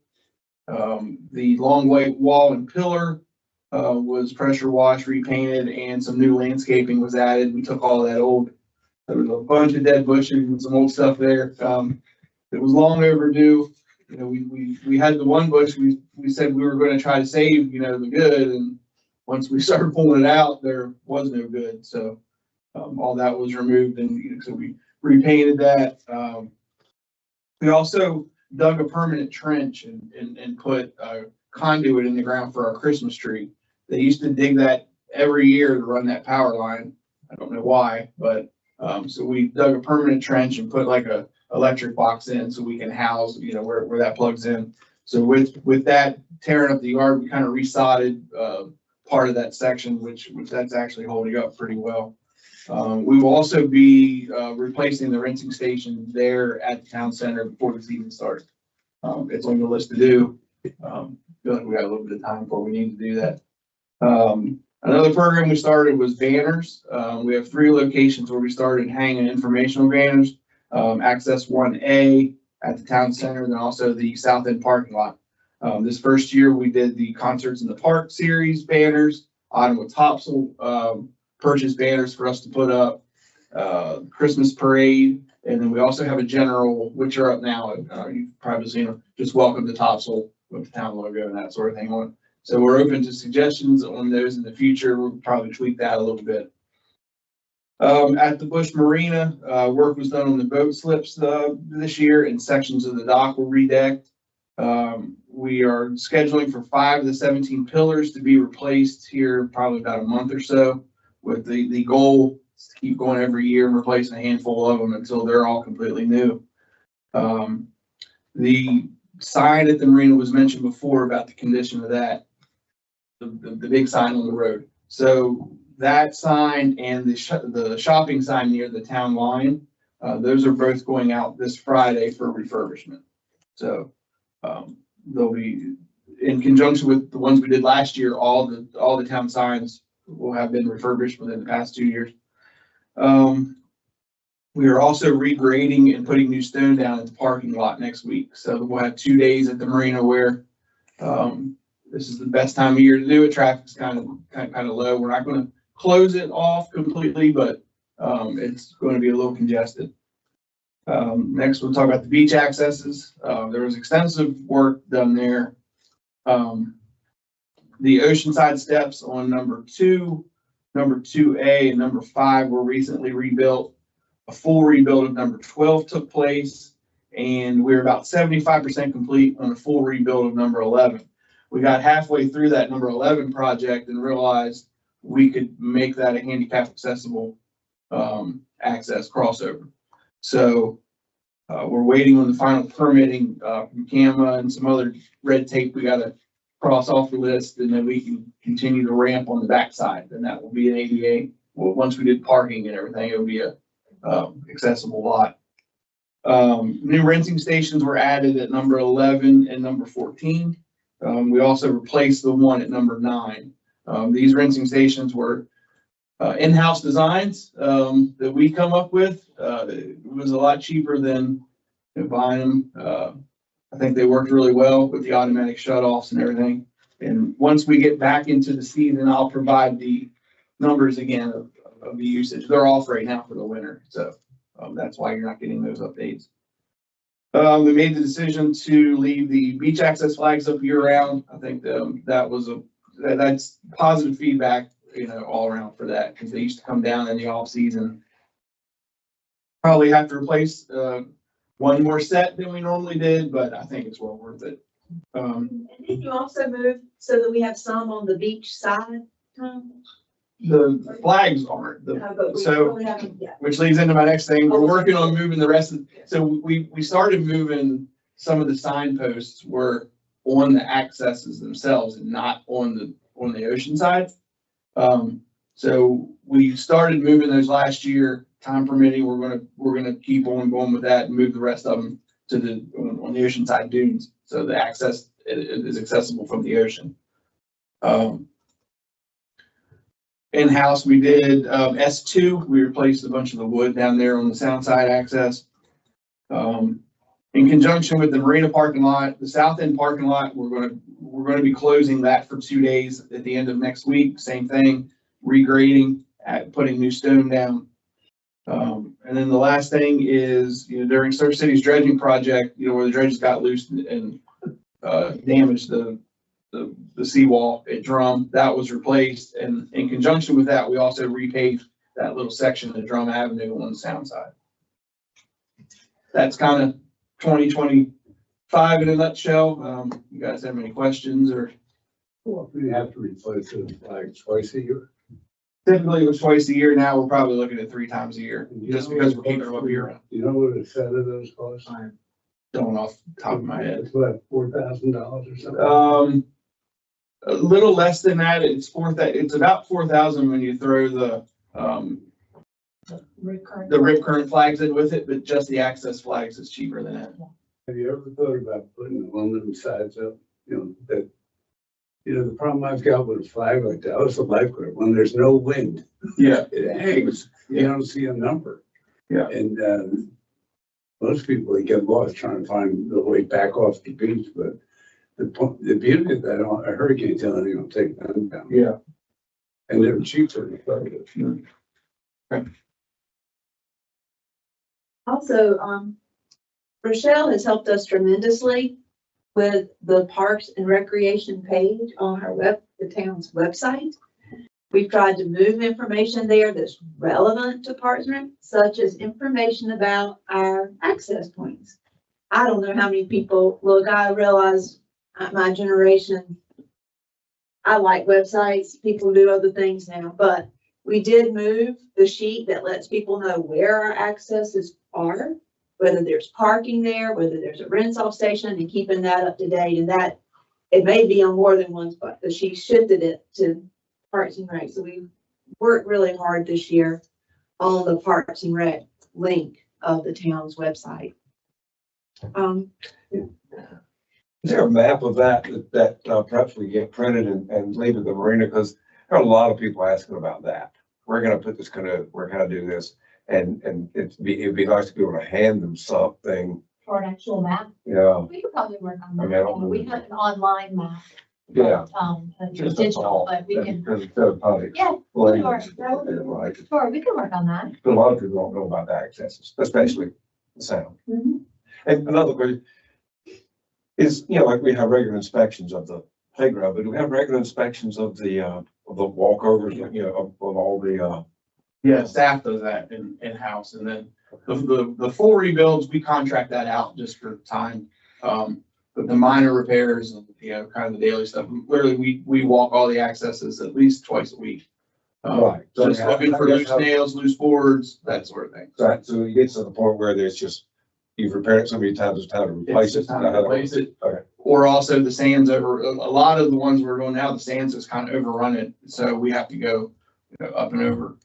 The long white wall and pillar was pressure washed, repainted, and some new landscaping was added. We took all that there was a bunch of dead bushes and some old stuff there. It was long overdue. We had the one bush we said we were going to try to save, the good. And once we started pulling it out, there was no good. So all that was removed and so we repainted that. We also dug a permanent trench and put a conduit in the ground for our Christmas tree. They used to dig that every year to run that power line. I don't know why, but so we dug a permanent trench and put like a electric box in so we can house, where that plugs in. So with that tearing up the yard, we kind of resodded part of that section, which that's actually holding up pretty well. We will also be replacing the rinsing station there at the town center before the season starts. It's on the list to do. Feel like we got a little bit of time before we need to do that. Another program we started was banners. We have 3 locations where we started hanging informational banners. Access 1A at the town center, and then also the South End parking lot. This first year we did the Concerts in the Park series banners. Ottawa Topsail purchased banners for us to put up. Christmas parade, and then we also have a general, which are up now. You've probably seen them. Just welcome to Topsail with the town logo and that sort of thing on. So we're open to suggestions on those in the future. We'll probably tweak that a little bit. At the Bush Marina, work was done on the boat slips this year, and sections of the dock were redecked. We are scheduling for 5 of the 17 pillars to be replaced here probably about a month or so, with the goal is to keep going every year and replacing a handful of them until they're all completely new. The sign at the marina was mentioned before about the condition of that, the big sign on the road. So that sign and the shopping sign near the town line, those are both going out this Friday for refurbishment. So they'll be in conjunction with the ones we did last year. All the town signs will have been refurbished within the past 2 years. We are also regrading and putting new stone down at the parking lot next week. So we'll have 2 days at the marina where this is the best time of year to do it. Traffic's kind of low. We're not going to close it off completely, but it's going to be a little congested. Next, we'll talk about the beach accesses. There was extensive work done there. The oceanside steps on number 2, number 2A, and number 5 were recently rebuilt. A full rebuild of number 12 took place, and we're about 75% complete on a full rebuild of number 11. We got halfway through that number 11 project and realized we could make that a handicap accessible access crossover. So we're waiting on the final permitting from CAMA and some other red tape we gotta cross off the list, and then we can continue to ramp on the backside, and that will be an ADA. Well, once we did parking and everything, it'll be a accessible lot. New rinsing stations were added at number 11 and number 14. We also replaced the one at number 9. These rinsing stations were in-house designs that we come up with. It was a lot cheaper than buying them. I think they worked really well with the automatic shutoffs and everything. And once we get back into the season, I'll provide the numbers again of the usage. They're off right now for the winter, so that's why you're not getting those updates. We made the decision to leave the beach access flags up year round. I think that's positive feedback, all around for that, because they used to come down in the off season. Probably have to replace one more set than we normally did, but I think it's well worth it. And then you also moved so that we have some on the beach side, Tom? The flags aren't, But we so- really haven't yet. which leads into my next thing. We're working on moving the rest of, so we started moving some of the signposts were on the accesses themselves and not on the ocean side. So we started moving those last year, time permitting. We're gonna keep on going with that and move the rest of them to on the ocean side dunes. So the access is accessible from the ocean. In-house, we did S2. We replaced a bunch of the wood down there on the sound side access. In conjunction with the marina parking lot, the south end parking lot, we're gonna be closing that for 2 days at the end of next week. Same thing, regrading, putting new stone down. And then the last thing is, during Surf City's dredging project, where the dredges got loose and damaged the seawall at Drum, that was replaced. And in conjunction with that, we also repaved that little section of Drum Avenue on the sound side. That's kind of 2025 in a nutshell. You guys have any questions or? Well, we have to replace those flags twice a year. Typically it was twice a year. Now we're probably looking at 3 times a year, You just know because what- we're keeping them up year. You know what a set of those costs? I don't off the top of my head. It's what, $4,000 or something? A little less than that. It's about 4,000 when you throw the rip current flags in with it, but just the access flags is cheaper than that. Have you ever thought about putting aluminum sides up? The problem I've got with a flag like that, I was a lifeguard, when there's no wind, Yeah. it hangs, you don't see a number. Yeah. And most people, they get lost trying to find the way back off the beach, but the beauty of that, a hurricane's only gonna take them down. Yeah. And they're cheaper to start with. Also, Rochelle has helped us tremendously with the Parks and Recreation page on the town's website. We've tried to move information there that's relevant to Parks and Rec, such as information about our access points. I don't know how many people, look, I realize my generation, I like websites, people do other things now, but we did move the sheet that lets people know where our accesses are, whether there's parking there, whether there's a rinse-off station, and keeping that up to date. And that, it may be on more than one spot, but she shifted it to Parks and Rec. So we worked really hard this year on the Parks and Rec link of the town's website. Is there a map of that perhaps we get printed and leave at the marina? Because there are a lot of people asking about that. We're gonna put this we're gonna do this. And it'd be nice to be able to hand them something. For an actual map, Yeah, we could probably work on I mean, I don't that. We have an online map. yeah. But, Just digital, but we can, Because instead of probably. yeah, Well, sure. right. Sure, we can work on that. But a lot of people don't know about the accesses, especially sound. Mhm. And another question is, like we have regular inspections of the playground, but do we have regular inspections of the walkovers, of all the, Yeah, staff does that in-house, and then the full rebuilds, we contract that out just for time. But the minor repairs and, kind of the daily stuff, literally, we walk all the accesses at least twice a week. Right. Just looking for loose nails, loose boards, that sort of thing. so it gets to the point where there's just, you've repaired it so many times, it's time to replace It's it. just time to replace it. Okay. Or also the sands over, a lot of the ones we're doing now, the sands has kind of overrun it, so we have to go up and over.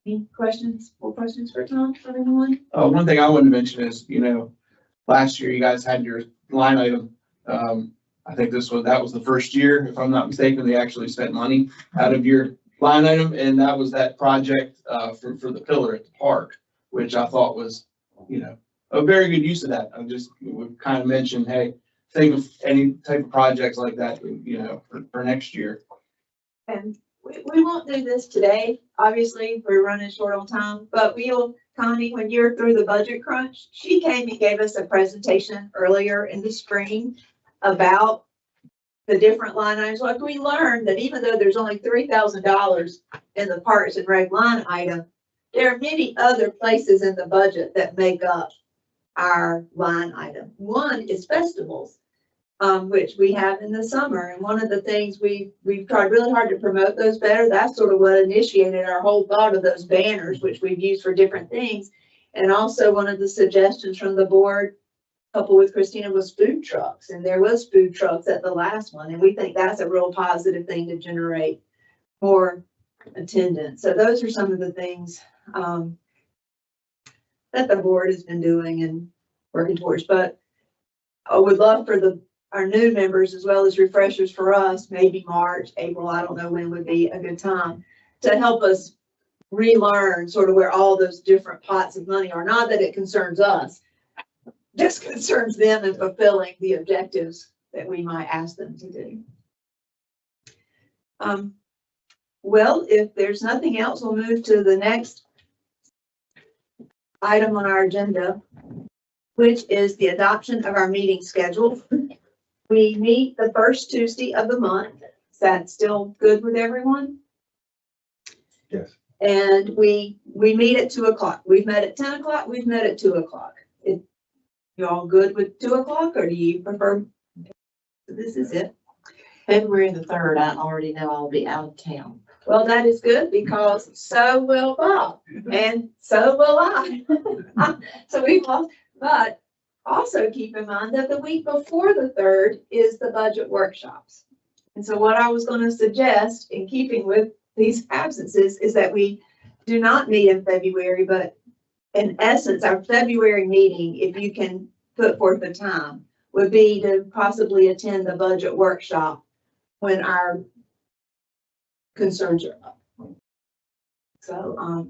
Any questions, more questions for Tom, for anyone? One thing I wanted to mention is, last year you guys had your line item. I think that was the first year, if I'm not mistaken, they actually spent money out of your line item, and that was that project, for the pillar at the park, which I thought was, a very good use of that. I just would kind of mention, hey, think of any type of projects like that, for next year. And we won't do this today, obviously, we're running short on time, but Connie, when you're through the budget crunch, she came and gave us a presentation earlier in the spring about the different line items. Like, we learned that even though there's only $3,000 in the parks and rec line item, there are many other places in the budget that make up our line item. One is festivals, which we have in the summer. And one of the things we've tried really hard to promote those better. That's sort of what initiated our whole thought of those banners, which we've used for different things. And also one of the suggestions from the board, coupled with Christina, was food trucks. And there was food trucks at the last one. And we think that's a real positive thing to generate more attendance. So those are some of the things that the board has been doing and working towards. But I would love for our new members, as well as refreshers for us, maybe March, April, I don't know when would be a good time, to help us relearn sort of where all those different pots of money are. Not that it concerns us, just concerns them in fulfilling the objectives that we might ask them to do. Well, if there's nothing else, we'll move to the next item on our agenda, which is the adoption of our meeting schedule. We meet the first Tuesday of the month. Is that still good with everyone? Yes. And we meet at 2 o'clock. We've met at 10 o'clock. We've met at 2 o'clock. You all good with 2 o'clock, or do you prefer? This is it. February the 3rd, I already know I'll be out of town. Well, that is good, because so will Bob and so will I. So we've lost, but also keep in mind that the week before the 3rd is the budget workshops. And so what I was going to suggest, in keeping with these absences, is that we do not meet in February, but in essence, our February meeting, if you can put forth the time, would be to possibly attend the budget workshop when our concerns are up. So,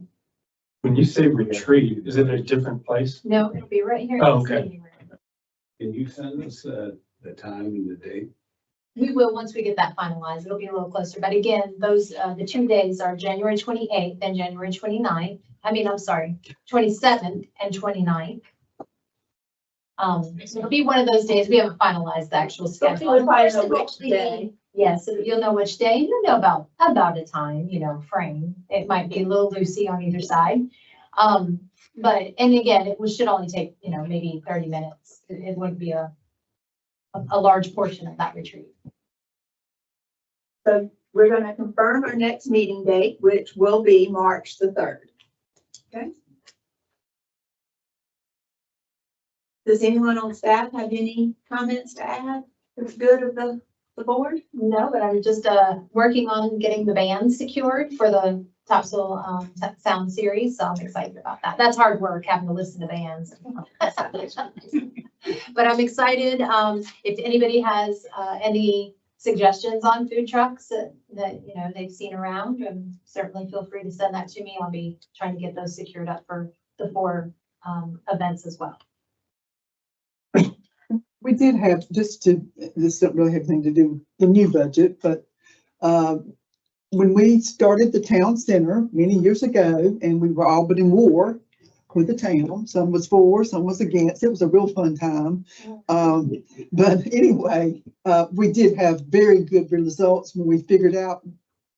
When you say retreat, is it a different place? No, it'll be right here. in Oh, this okay. meeting room. Can you send us the time and the date? We will, once we get that finalized, it'll be a little closer. But again, those, the 2 days are January 28th and January 29th. I'm sorry, 27th and 29th. So it'll be one of those days. We haven't finalized the actual schedule. we'll probably know First which it will day. be- Yes, so you'll know which day, you'll know about a time, frame. It might be a little loosey on either side. But, and again, should only take, maybe 30 minutes. It wouldn't be a large portion of that retreat. So we're going to confirm our next meeting date, which will be March the 3rd. Okay. Does anyone on staff have any comments to add for the good of the board? No, but I'm just working on getting the band secured for the Topsail sound series, so I'm excited about that. That's hard work, having to listen to bands. But I'm excited. If anybody has any suggestions on food trucks that they've seen around, and certainly feel free to send that to me. I'll be trying to get those secured up for the 4 events as well. We did have, this don't really have anything to do with the new budget, but when we started the town center many years ago, and we were all but in war with the town, some was for, some was against. It was a real fun time. But anyway, we did have very good results when we figured out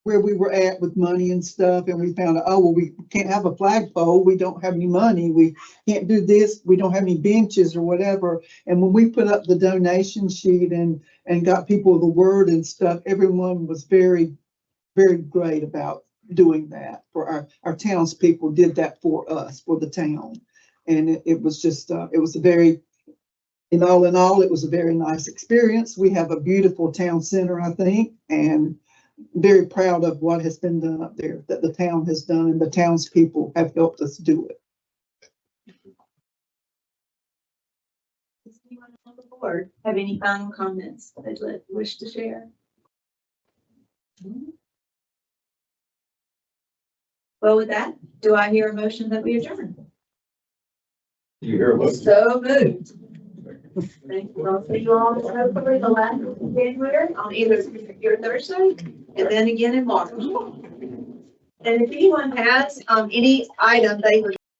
where we were at with money and stuff, and we found out, oh, well, we can't have a flagpole, we don't have any money, we can't do this, we don't have any benches or whatever. And when we put up the donation sheet and got people the word and stuff, everyone was very, very great about doing that. For our townspeople did that for us, for the town. And it was just, it was a very, in all, it was a very nice experience. We have a beautiful town center, I think, and very proud of what has been done up there, that the town has done, and the townspeople have helped us do it. Does anyone on the board have any final comments they'd wish to share? Well, with that, do I hear a motion that we adjourn? You hear what? So moved. Thank you. I'll see you all hopefully the last of January on either your Thursday and then again in March. And if anyone has any item they would